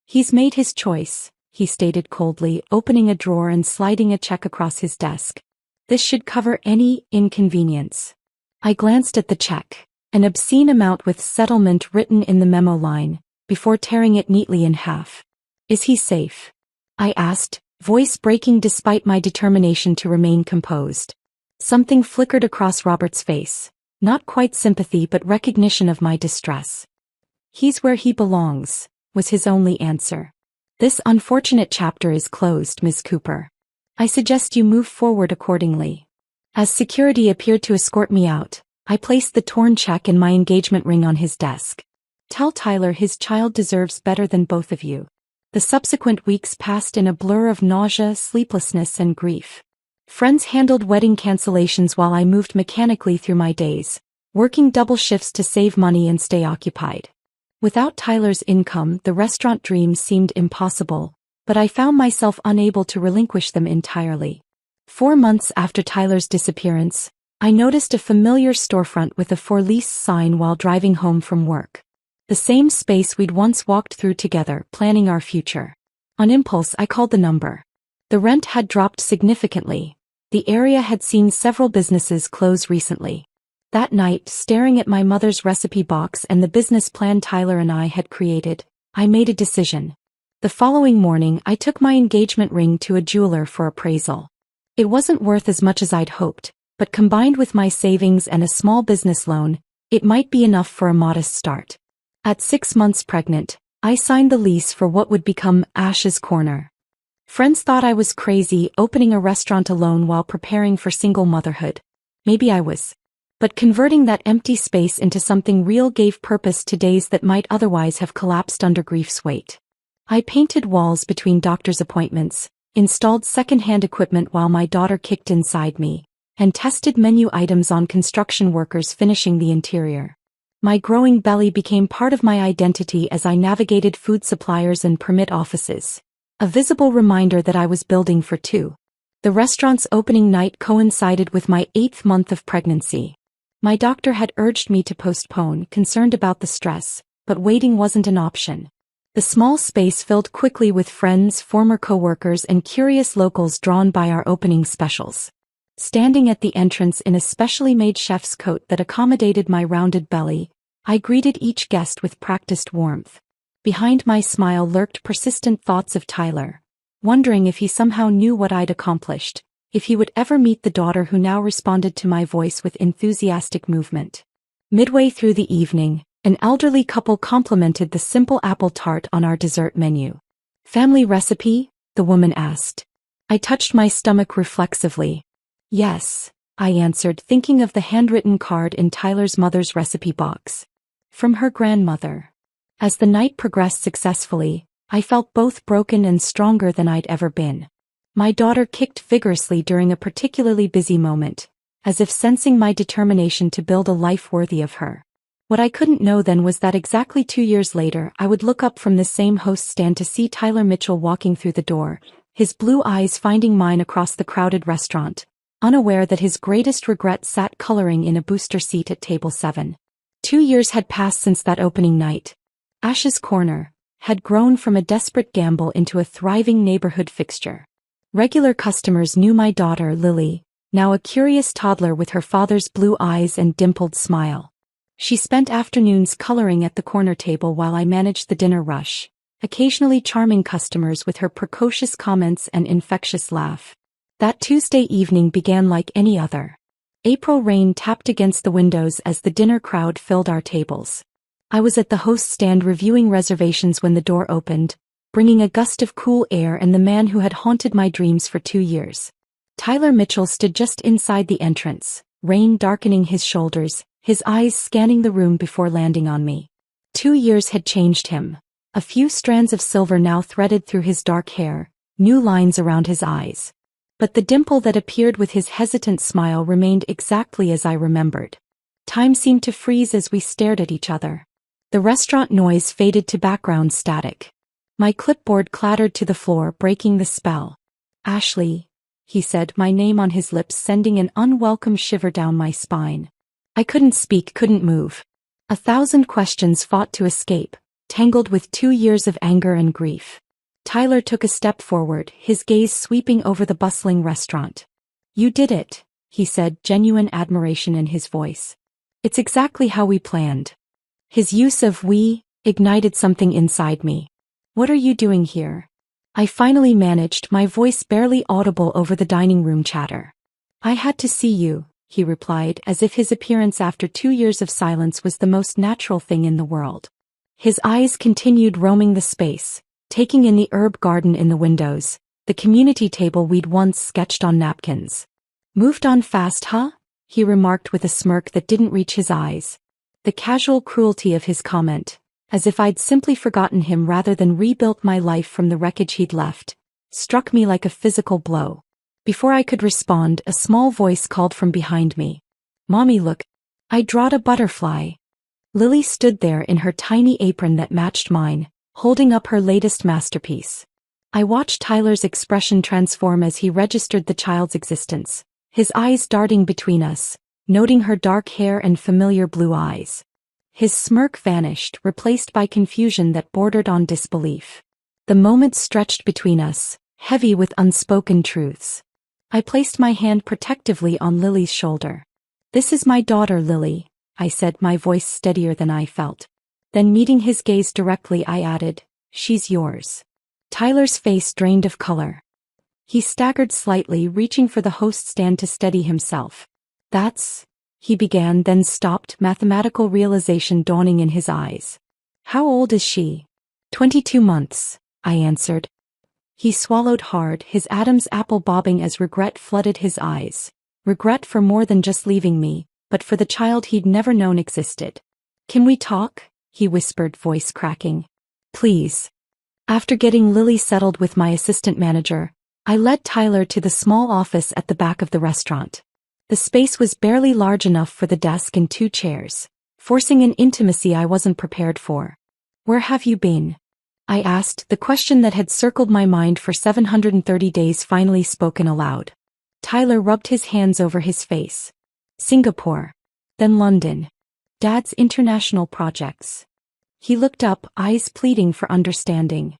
"He's made his choice," he stated coldly, opening a drawer and sliding a check across his desk. "This should cover any inconvenience." I glanced at the check, an obscene amount with settlement written in the memo line, before tearing it neatly in half. "Is he safe?" I asked, voice breaking despite my determination to remain composed. Something flickered across Robert's face, not quite sympathy but recognition of my distress. "He's where he belongs," was his only answer. "This unfortunate chapter is closed, Miss Cooper. I suggest you move forward accordingly." As security appeared to escort me out, I placed the torn check and my engagement ring on his desk. "Tell Tyler his child deserves better than both of you." The subsequent weeks passed in a blur of nausea, sleeplessness, and grief. Friends handled wedding cancellations while I moved mechanically through my days, working double shifts to save money and stay occupied. Without Tyler's income, the restaurant dreams seemed impossible, but I found myself unable to relinquish them entirely. 4 months after Tyler's disappearance, I noticed a familiar storefront with a "for lease" sign while driving home from work. The same space we'd once walked through together, planning our future. On impulse, I called the number. The rent had dropped significantly. The area had seen several businesses close recently. That night, staring at my mother's recipe box and the business plan Tyler and I had created, I made a decision. The following morning, I took my engagement ring to a jeweler for appraisal. It wasn't worth as much as I'd hoped, but combined with my savings and a small business loan, it might be enough for a modest start. At 6 months pregnant, I signed the lease for what would become Ash's Corner. Friends thought I was crazy opening a restaurant alone while preparing for single motherhood. Maybe I was. But converting that empty space into something real gave purpose to days that might otherwise have collapsed under grief's weight. I painted walls between doctor's appointments, installed second-hand equipment while my daughter kicked inside me, and tested menu items on construction workers finishing the interior. My growing belly became part of my identity as I navigated food suppliers and permit offices. A visible reminder that I was building for two. The restaurant's opening night coincided with my 8th month of pregnancy. My doctor had urged me to postpone, concerned about the stress, but waiting wasn't an option. The small space filled quickly with friends, former coworkers, and curious locals drawn by our opening specials. Standing at the entrance in a specially made chef's coat that accommodated my rounded belly, I greeted each guest with practiced warmth. Behind my smile lurked persistent thoughts of Tyler, wondering if he somehow knew what I'd accomplished, if he would ever meet the daughter who now responded to my voice with enthusiastic movement. Midway through the evening, an elderly couple complimented the simple apple tart on our dessert menu. "Family recipe?" the woman asked. I touched my stomach reflexively. "Yes," I answered, thinking of the handwritten card in Tyler's mother's recipe box. From her grandmother. As the night progressed successfully, I felt both broken and stronger than I'd ever been. My daughter kicked vigorously during a particularly busy moment, as if sensing my determination to build a life worthy of her. What I couldn't know then was that exactly 2 years later I would look up from the same host stand to see Tyler Mitchell walking through the door, his blue eyes finding mine across the crowded restaurant, unaware that his greatest regret sat coloring in a booster seat at table 7. 2 years had passed since that opening night. Ash's Corner had grown from a desperate gamble into a thriving neighborhood fixture. Regular customers knew my daughter, Lily, now a curious toddler with her father's blue eyes and dimpled smile. She spent afternoons coloring at the corner table while I managed the dinner rush, occasionally charming customers with her precocious comments and infectious laugh. That Tuesday evening began like any other. April rain tapped against the windows as the dinner crowd filled our tables. I was at the host stand reviewing reservations when the door opened, bringing a gust of cool air and the man who had haunted my dreams for 2 years. Tyler Mitchell stood just inside the entrance, rain darkening his shoulders, his eyes scanning the room before landing on me. 2 years had changed him. A few strands of silver now threaded through his dark hair, new lines around his eyes. But the dimple that appeared with his hesitant smile remained exactly as I remembered. Time seemed to freeze as we stared at each other. The restaurant noise faded to background static. My clipboard clattered to the floor, breaking the spell. "Ashley," he said, my name on his lips sending an unwelcome shiver down my spine. I couldn't speak, couldn't move. 1,000 questions fought to escape, tangled with 2 years of anger and grief. Tyler took a step forward, his gaze sweeping over the bustling restaurant. "You did it," he said, genuine admiration in his voice. "It's exactly how we planned." His use of "we" ignited something inside me. "What are you doing here?" I finally managed, my voice barely audible over the dining room chatter. "I had to see you," he replied, as if his appearance after 2 years of silence was the most natural thing in the world. His eyes continued roaming the space, taking in the herb garden in the windows, the community table we'd once sketched on napkins. "Moved on fast, huh?" he remarked with a smirk that didn't reach his eyes. The casual cruelty of his comment, as if I'd simply forgotten him rather than rebuilt my life from the wreckage he'd left, struck me like a physical blow. Before I could respond, a small voice called from behind me. "Mommy, look. I drawed a butterfly." Lily stood there in her tiny apron that matched mine, holding up her latest masterpiece. I watched Tyler's expression transform as he registered the child's existence, his eyes darting between us, noting her dark hair and familiar blue eyes. His smirk vanished, replaced by confusion that bordered on disbelief. The moment stretched between us, heavy with unspoken truths. I placed my hand protectively on Lily's shoulder. "This is my daughter, Lily," I said, my voice steadier than I felt. Then meeting his gaze directly, I added, "She's yours." Tyler's face drained of color. He staggered slightly, reaching for the host stand to steady himself. "That's," he began, then stopped, mathematical realization dawning in his eyes. "How old is she?" 22 months, I answered. He swallowed hard, his Adam's apple bobbing as regret flooded his eyes. Regret for more than just leaving me, but for the child he'd never known existed. "Can we talk?" he whispered, voice cracking. "Please." After getting Lily settled with my assistant manager, I led Tyler to the small office at the back of the restaurant. The space was barely large enough for the desk and 2 chairs, forcing an intimacy I wasn't prepared for. "Where have you been?" I asked, the question that had circled my mind for 730 days finally spoken aloud. Tyler rubbed his hands over his face. "Singapore. Then London. Dad's international projects." He looked up, eyes pleading for understanding.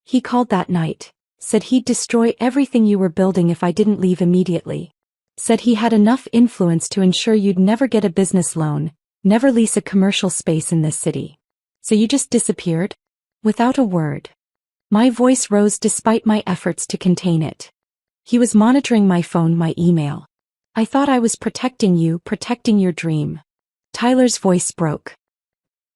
"He called that night. Said he'd destroy everything you were building if I didn't leave immediately. Said he had enough influence to ensure you'd never get a business loan, never lease a commercial space in this city. So you just disappeared? Without a word." My voice rose despite my efforts to contain it. "He was monitoring my phone, my email. I thought I was protecting you, protecting your dream." Tyler's voice broke.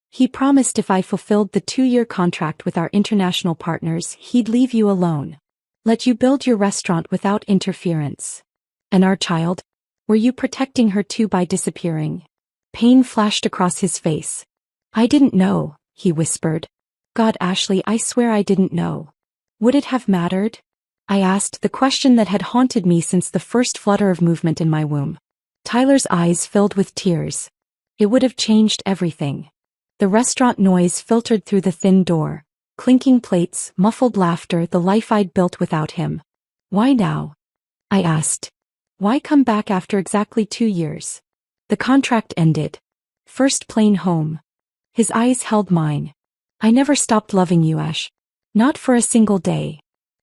"He promised if I fulfilled the 2-year contract with our international partners, he'd leave you alone. Let you build your restaurant without interference. And our child? Were you protecting her too by disappearing?" Pain flashed across his face. "I didn't know," he whispered. "God, Ashley, I swear I didn't know." "Would it have mattered?" I asked, the question that had haunted me since the first flutter of movement in my womb. Tyler's eyes filled with tears. "It would have changed everything." The restaurant noise filtered through the thin door. Clinking plates, muffled laughter, the life I'd built without him. "Why now?" I asked. "Why come back after exactly 2 years?" "The contract ended. First plane home." His eyes held mine. "I never stopped loving you, Ash. Not for a single day."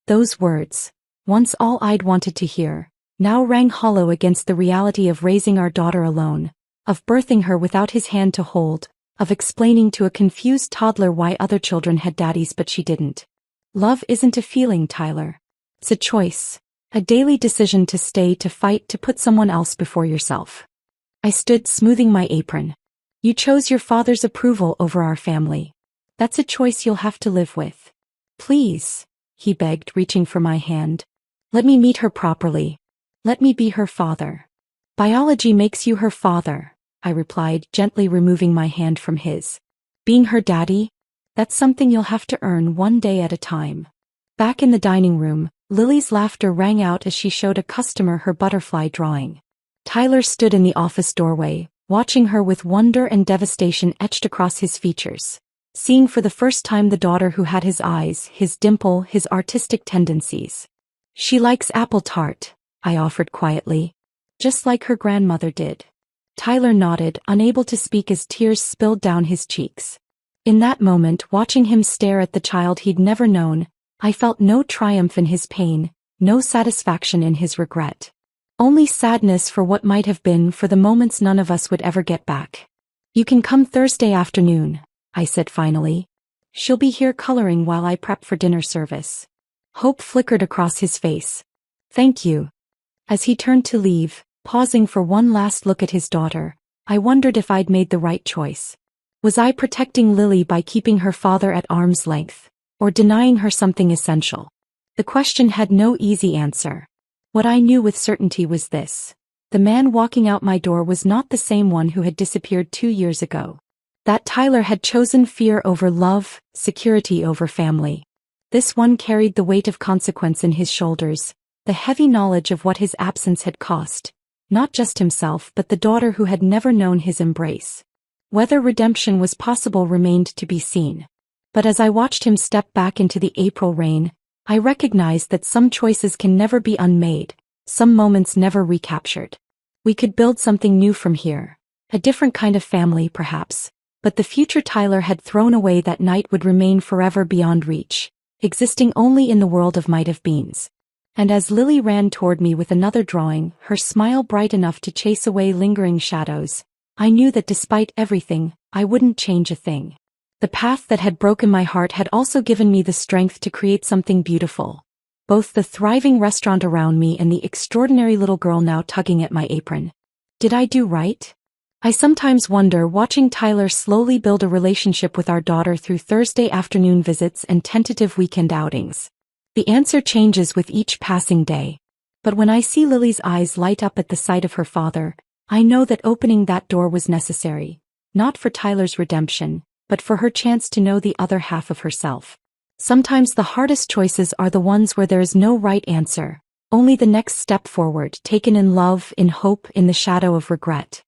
Those words, once all I'd wanted to hear, now rang hollow against the reality of raising our daughter alone, of birthing her without his hand to hold, of explaining to a confused toddler why other children had daddies but she didn't. Love isn't a feeling, Tyler. It's a choice. A daily decision to stay, to fight, to put someone else before yourself. I stood, smoothing my apron. You chose your father's approval over our family. That's a choice you'll have to live with. Please, he begged, reaching for my hand. Let me meet her properly. Let me be her father. Biology makes you her father, I replied, gently removing my hand from his. Being her daddy? That's something you'll have to earn one day at a time. Back in the dining room, Lily's laughter rang out as she showed a customer her butterfly drawing. Tyler stood in the office doorway, watching her with wonder and devastation etched across his features. Seeing for the first time the daughter who had his eyes, his dimple, his artistic tendencies. She likes apple tart, I offered quietly. Just like her grandmother did. Tyler nodded, unable to speak as tears spilled down his cheeks. In that moment, watching him stare at the child he'd never known, I felt no triumph in his pain, no satisfaction in his regret. Only sadness for what might have been, for the moments none of us would ever get back. You can come Thursday afternoon, I said finally. She'll be here coloring while I prep for dinner service. Hope flickered across his face. Thank you. As he turned to leave, pausing for one last look at his daughter, I wondered if I'd made the right choice. Was I protecting Lily by keeping her father at arm's length, or denying her something essential? The question had no easy answer. What I knew with certainty was this. The man walking out my door was not the same one who had disappeared 2 years ago. That Tyler had chosen fear over love, security over family. This one carried the weight of consequence in his shoulders, the heavy knowledge of what his absence had cost, not just himself but the daughter who had never known his embrace. Whether redemption was possible remained to be seen. But as I watched him step back into the April rain, I recognized that some choices can never be unmade, some moments never recaptured. We could build something new from here. A different kind of family, perhaps. But the future Tyler had thrown away that night would remain forever beyond reach, existing only in the world of might-have-beens. And as Lily ran toward me with another drawing, her smile bright enough to chase away lingering shadows, I knew that despite everything, I wouldn't change a thing. The path that had broken my heart had also given me the strength to create something beautiful. Both the thriving restaurant around me and the extraordinary little girl now tugging at my apron. Did I do right? I sometimes wonder, watching Tyler slowly build a relationship with our daughter through Thursday afternoon visits and tentative weekend outings. The answer changes with each passing day. But when I see Lily's eyes light up at the sight of her father, I know that opening that door was necessary, not for Tyler's redemption, but for her chance to know the other half of herself. Sometimes the hardest choices are the ones where there is no right answer, only the next step forward, taken in love, in hope, in the shadow of regret.